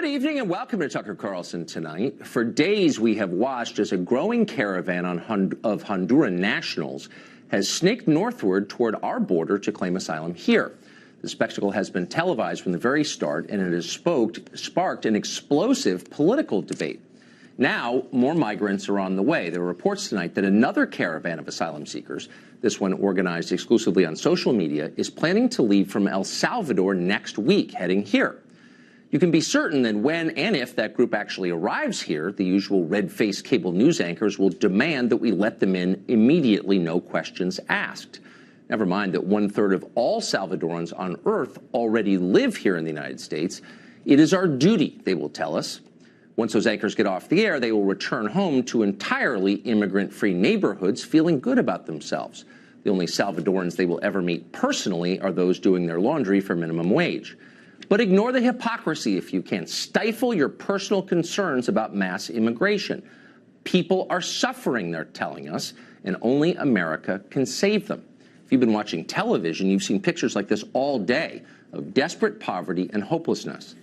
Good evening and welcome to Tucker Carlson Tonight. For days, we have watched as a growing caravan of Honduran nationals has snaked northward toward our border to claim asylum here. The spectacle has been televised from the very start, and it has sparked an explosive political debate. Now, more migrants are on the way. There are reports tonight that another caravan of asylum seekers, this one organized exclusively on social media, is planning to leave from El Salvador next week, heading here. You can be certain that when and if that group actually arrives here, the usual red-faced cable news anchors will demand that we let them in immediately, no questions asked. Never mind that one-third of all Salvadorans on Earth already live here in the United States. It is our duty, they will tell us. Once those anchors get off the air, they will return home to entirely immigrant-free neighborhoods feeling good about themselves. The only Salvadorans they will ever meet personally are those doing their laundry for minimum wage. But ignore the hypocrisy if you can. Stifle your personal concerns about mass immigration. People are suffering, they're telling us, and only America can save them. If you've been watching television, you've seen pictures like this all day of desperate poverty and hopelessness.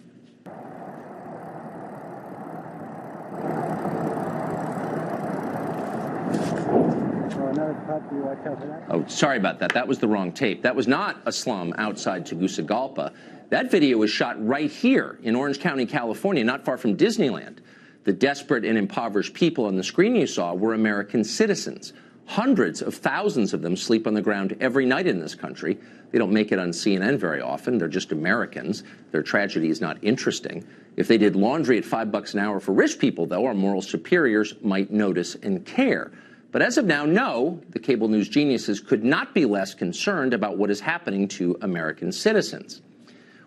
Oh, sorry about that. That was the wrong tape. That was not a slum outside Tegucigalpa. That video was shot right here in Orange County, California, not far from Disneyland. The desperate and impoverished people on the screen you saw were American citizens. Hundreds of thousands of them sleep on the ground every night in this country. They don't make it on CNN very often. They're just Americans. Their tragedy is not interesting. If they did laundry at $5 an hour for rich people, though, our moral superiors might notice and care. But as of now, no, the cable news geniuses could not be less concerned about what is happening to American citizens.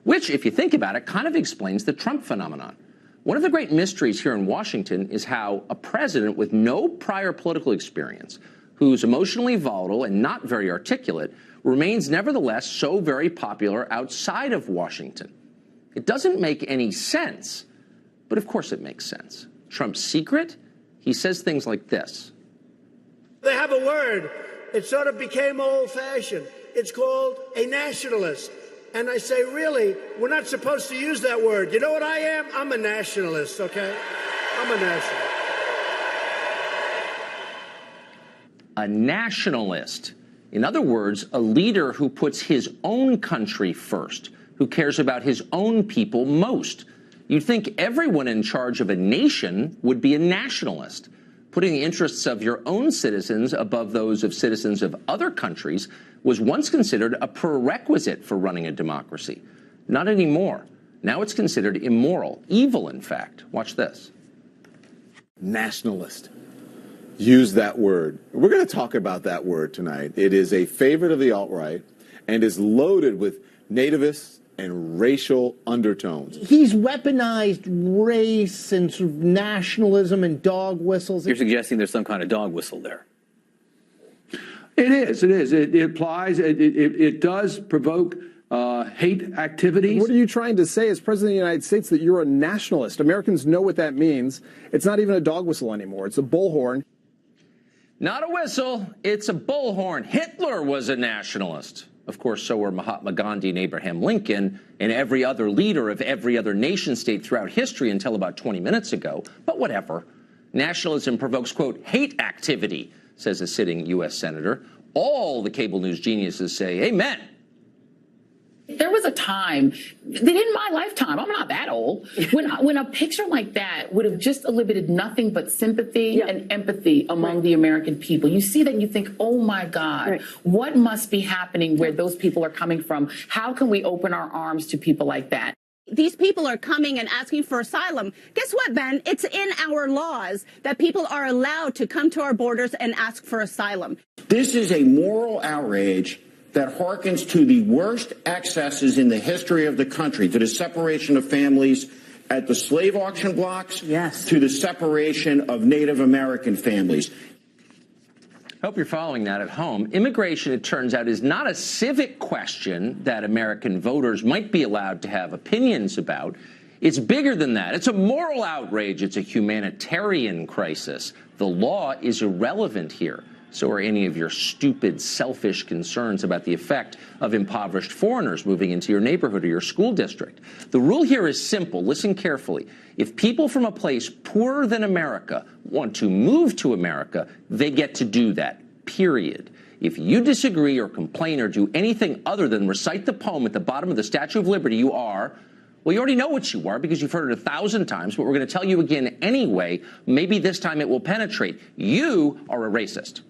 Which, if you think about it, kind of explains the Trump phenomenon. One of the great mysteries here in Washington is how a president with no prior political experience, who's emotionally volatile and not very articulate, remains nevertheless so very popular outside of Washington. It doesn't make any sense, but of course it makes sense. Trump's secret? He says things like this. They have a word. It sort of became old-fashioned. It's called a nationalist. And I say, really, we're not supposed to use that word. You know what I am? I'm a nationalist, okay? I'm a nationalist. A nationalist. In other words, a leader who puts his own country first, who cares about his own people most. You'd think everyone in charge of a nation would be a nationalist. Putting the interests of your own citizens above those of citizens of other countries was once considered a prerequisite for running a democracy. Not anymore. Now it's considered immoral, evil, in fact. Watch this. Nationalist. Use that word. We're going to talk about that word tonight. It is a favorite of the alt-right and is loaded with nativists and racial undertones. He's weaponized race and sort of nationalism and dog whistles. You're suggesting there's some kind of dog whistle there. It is. It is. It applies. It does provoke hate activities. What are you trying to say as President of the United States, that you're a nationalist? Americans know what that means. It's not even a dog whistle anymore. It's a bullhorn. Not a whistle. It's a bullhorn. Hitler was a nationalist. Of course, so were Mahatma Gandhi and Abraham Lincoln and every other leader of every other nation state throughout history until about 20 minutes ago. But whatever. Nationalism provokes, quote, hate activity, says a sitting U.S. senator. All the cable news geniuses say amen. There was a time, in my lifetime, I'm not that old, when a picture like that would have just elicited nothing but sympathy and empathy among the American people. You see that and you think, oh my God, what must be happening where those people are coming from? How can we open our arms to people like that? These people are coming and asking for asylum. Guess what, Ben? It's in our laws that people are allowed to come to our borders and ask for asylum. This is a moral outrage that harkens to the worst excesses in the history of the country, to the separation of families at the slave auction blocks, to the separation of Native American families. Hope you're following that at home. Immigration, it turns out, is not a civic question that American voters might be allowed to have opinions about. It's bigger than that. It's a moral outrage. It's a humanitarian crisis. The law is irrelevant here. So are any of your stupid, selfish concerns about the effect of impoverished foreigners moving into your neighborhood or your school district. The rule here is simple. Listen carefully. If people from a place poorer than America want to move to America, they get to do that, period. If you disagree or complain or do anything other than recite the poem at the bottom of the Statue of Liberty, you are, well, you already know what you are because you've heard it 1,000 times, but we're going to tell you again anyway. Maybe this time it will penetrate. You are a racist.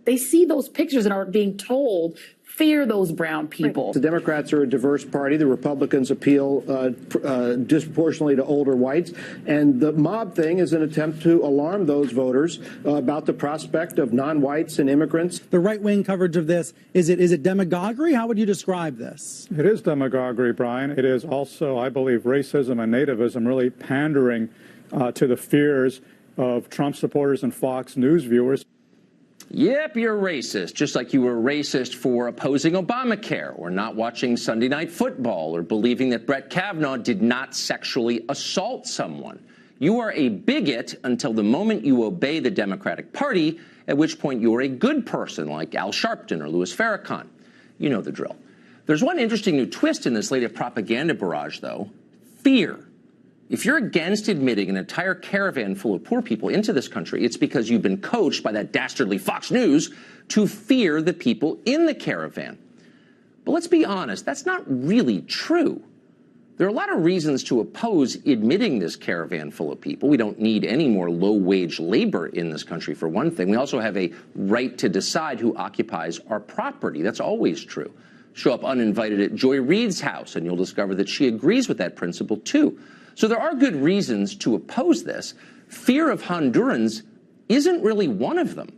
They see those pictures and are being told, fear those brown people. The Democrats are a diverse party. The Republicans appeal disproportionately to older whites. And the mob thing is an attempt to alarm those voters about the prospect of non-whites and immigrants. The right-wing coverage of this, is it demagoguery? How would you describe this? It is demagoguery, Brian. It is also, I believe, racism and nativism really pandering to the fears of Trump supporters and Fox News viewers. Yep, you're racist, just like you were racist for opposing Obamacare or not watching Sunday Night Football or believing that Brett Kavanaugh did not sexually assault someone. You are a bigot until the moment you obey the Democratic Party, at which point you are a good person like Al Sharpton or Louis Farrakhan. You know the drill. There's one interesting new twist in this latest propaganda barrage, though. Fear. If you're against admitting an entire caravan full of poor people into this country, it's because you've been coached by that dastardly Fox News to fear the people in the caravan. But let's be honest, that's not really true. There are a lot of reasons to oppose admitting this caravan full of people. We don't need any more low-wage labor in this country, for one thing. We also have a right to decide who occupies our property. That's always true. Show up uninvited at Joy Reid's house, and you'll discover that she agrees with that principle, too. So there are good reasons to oppose this. Fear of Hondurans isn't really one of them.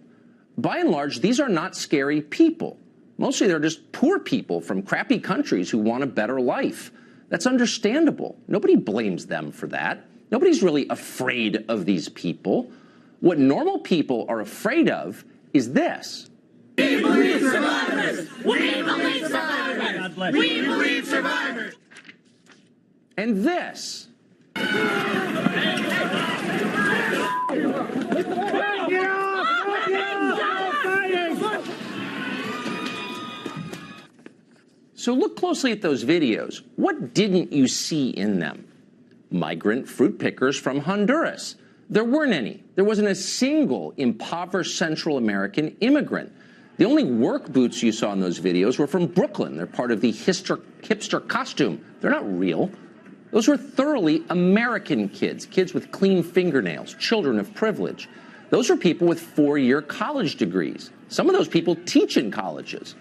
By and large, these are not scary people. Mostly they're just poor people from crappy countries who want a better life. That's understandable. Nobody blames them for that. Nobody's really afraid of these people. What normal people are afraid of is this. We believe survivors! We believe survivors! We believe survivors! And this. So look closely at those videos. What didn't you see in them? Migrant fruit pickers from Honduras. There weren't any. There wasn't a single impoverished Central American immigrant. The only work boots you saw in those videos were from Brooklyn. They're part of the hipster costume. They're not real. Those were thoroughly American kids, kids with clean fingernails, children of privilege. Those were people with four-year college degrees. Some of those people teach in colleges.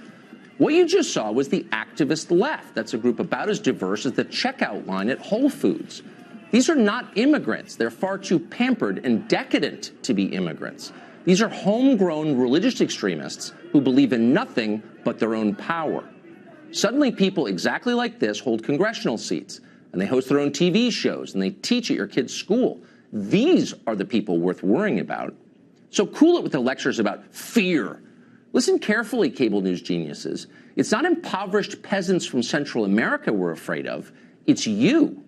What you just saw was the activist left. That's a group about as diverse as the checkout line at Whole Foods. These are not immigrants. They're far too pampered and decadent to be immigrants. These are homegrown religious extremists who believe in nothing but their own power. Suddenly, people exactly like this hold congressional seats. And they host their own TV shows, and they teach at your kid's school. These are the people worth worrying about. So cool it with the lectures about fear. Listen carefully, cable news geniuses. It's not impoverished peasants from Central America we're afraid of. It's you.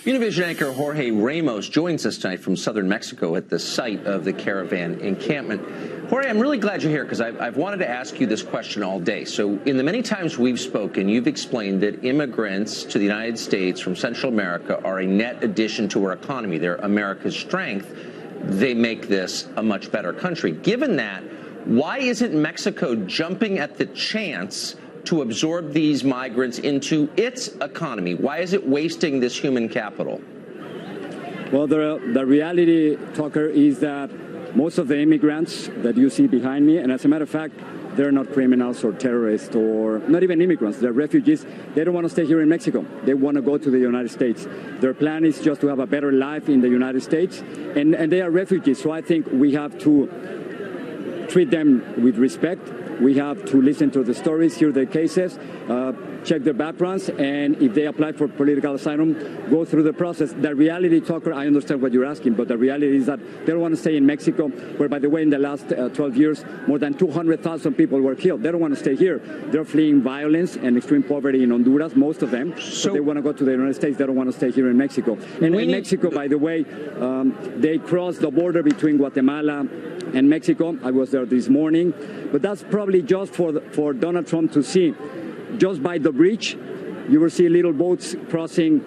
Univision anchor Jorge Ramos joins us tonight from southern Mexico at the site of the Caravan encampment. Jorge, I'm really glad you're here because I've wanted to ask you this question all day. So in the many times we've spoken, you've explained that immigrants to the United States from Central America are a net addition to our economy. They're America's strength. They make this a much better country. Given that, why isn't Mexico jumping at the chance to absorb these migrants into its economy? Why is it wasting this human capital? Well, the reality, Tucker, is that most of the immigrants that you see behind me, and as a matter of fact, they're not criminals or terrorists or not even immigrants. They're refugees. They don't want to stay here in Mexico. They want to go to the United States. Their plan is just to have a better life in the United States, and they are refugees. So I think we have to treat them with respect. We have to listen to the stories, hear their cases, check their backgrounds, and if they apply for political asylum, go through the process. The reality, Tucker, I understand what you're asking, but the reality is that they don't want to stay in Mexico, where, by the way, in the last 12 years, more than 200,000 people were killed. They don't want to stay here. They're fleeing violence and extreme poverty in Honduras, most of them. So they want to go to the United States. They don't want to stay here in Mexico. And in Mexico, by the way, they crossed the border between Guatemala and Mexico. I was there this morning. But that's probably just for Donald Trump to see. Just by the bridge, you will see little boats crossing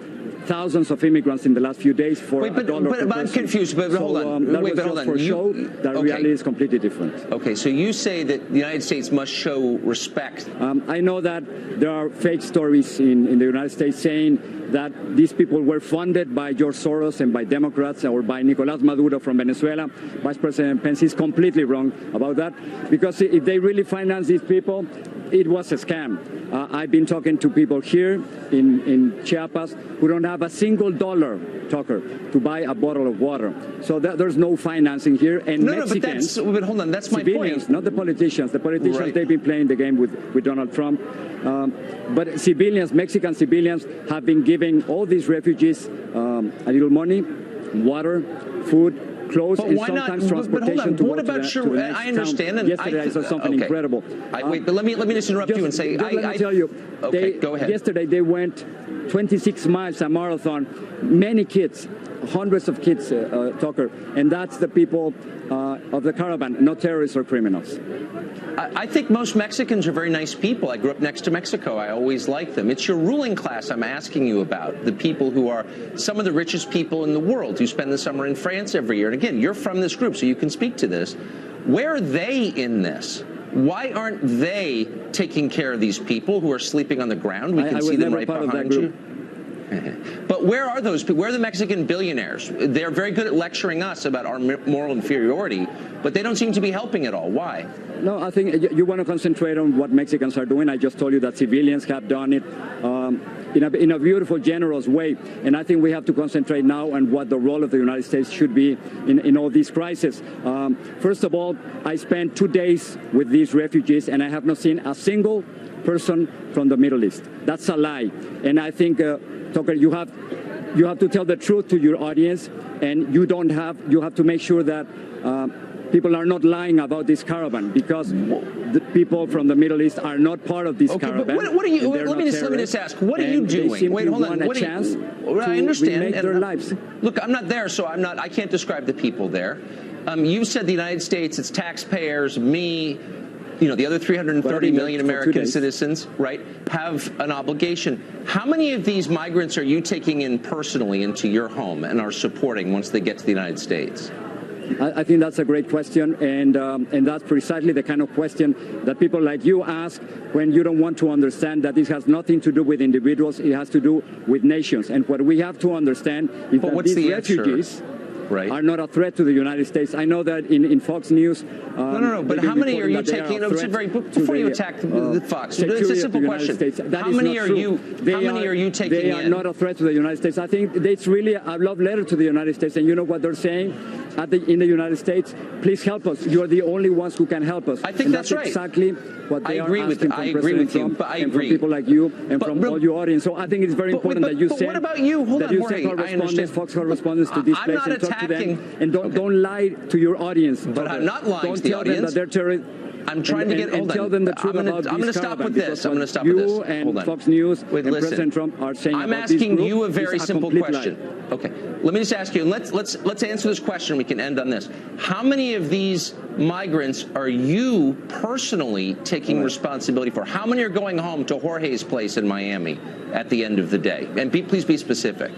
thousands of immigrants in the last few days for $1 per person. I'm confused, but hold on. That was just for show. The reality is completely different. Okay, so you say that the United States must show respect. I know that there are fake stories in the United States saying that these people were funded by George Soros and by Democrats or by Nicolás Maduro from Venezuela. Vice President Pence is completely wrong about that, because if they really finance these people, it was a scam. I've been talking to people here in Chiapas who don't have a single dollar, Tucker, to buy a bottle of water. So there's no financing here. And Mexicans, but hold on, that's my point. Not the politicians. The politicians, right. They've been playing the game with Donald Trump. But civilians, Mexican civilians, have been giving all these refugees a little money, water, food, clothes, and sometimes transportation to go to the next I understand. town. Yesterday I saw something incredible. Wait, but let me just interrupt you and say, let me tell you. Go ahead. Yesterday they went 26 miles, a marathon. Many kids, hundreds of kids, Tucker, and that's the people of the Caravan, not terrorists or criminals. I think most Mexicans are very nice people. I grew up next to Mexico. I always liked them. It's your ruling class I'm asking you about, the people who are some of the richest people in the world who spend the summer in France every year. And again, you're from this group, so you can speak to this. Where are they in this? Why aren't they taking care of these people who are sleeping on the ground? We can see them right behind you. But where are those people? Where are the Mexican billionaires? They're very good at lecturing us about our moral inferiority, but they don't seem to be helping at all. Why? No, I think you want to concentrate on what Mexicans are doing. I just told you that civilians have done it in a beautiful, generous way. And I think we have to concentrate now on what the role of the United States should be in all these crises. First of all, I spent 2 days with these refugees, and I have not seen a single person from the Middle East. That's a lie. And I think, Tucker, you have to tell the truth to your audience, and you have to make sure that people are not lying about this caravan, because the people from the Middle East are not part of this caravan. But what are you? Let me just ask. What are you doing? Wait, hold on. What chance I understand. Remake their lives. Look, I'm not there, so I can't describe the people there. You said the United States, its taxpayers, me, the other 330 million American citizens, right, have an obligation. How many of these migrants are you taking in personally into your home and are supporting once they get to the United States? I think that's a great question, and that's precisely the kind of question that people like you ask when you don't want to understand that this has nothing to do with individuals, it has to do with nations. And what we have to understand is that these refugees are not a threat to the United States. I know that in Fox News... No, but how many are you taking... Before you attack the Fox, it's a simple question. How many are you taking in? They are not a threat to the United States. I think it's really a love letter to the United States, and you know what they're saying in the United States? Please help us. You are the only ones who can help us. I think that's right. Exactly what they are asking from President Trump and from people like you and from all your audience. So I think it's very important that you send... What about you? Hold on, Jorge. Fox correspondents to this place and talk to them. And don't lie to your audience. But I'm not lying to the audience. Don't tell them that they're terrorists. I'm trying to get... And tell them the truth about this. I'm going to stop with this. You and Fox News and President Trump are saying I'm asking you a very simple question. Okay. Let me just ask you, and let's answer this question. We can end on this. How many of these migrants are you personally taking responsibility for? How many are going home to Jorge's place in Miami at the end of the day? And please be specific.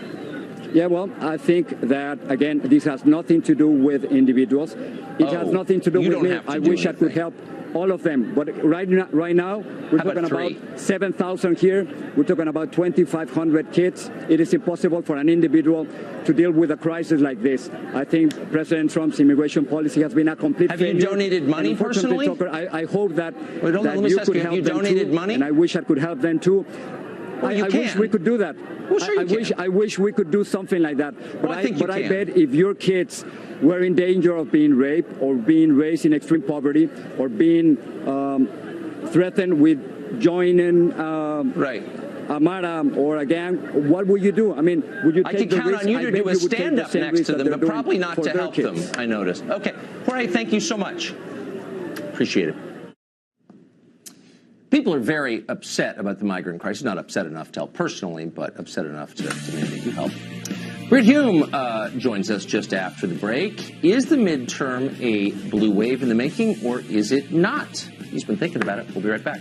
Yeah, well, I think that, again, this has nothing to do with individuals. It has nothing to do with me. I wish I could help all of them. But right now, we're talking about 7,000 here. We're talking about 2,500 kids. It is impossible for an individual to deal with a crisis like this. I think President Trump's immigration policy has been a complete failure. Have you donated money personally? Tucker, I hope that, you could help them too. And I wish I could help them too. I wish we could do that. Well, sure I wish we could do something like that. But I bet if your kids were in danger of being raped or being raised in extreme poverty or being threatened with joining a Mara or a gang, what would you do? I mean, would you take the risk? I can count on you to do a stand-up next to them, but probably not to help them, I noticed. Okay. Jorge, thank you so much. Appreciate it. People are very upset about the migrant crisis. Not upset enough to help personally, but upset enough to maybe help. Britt Hume joins us just after the break. Is the midterm a blue wave in the making, or is it not? He's been thinking about it. We'll be right back.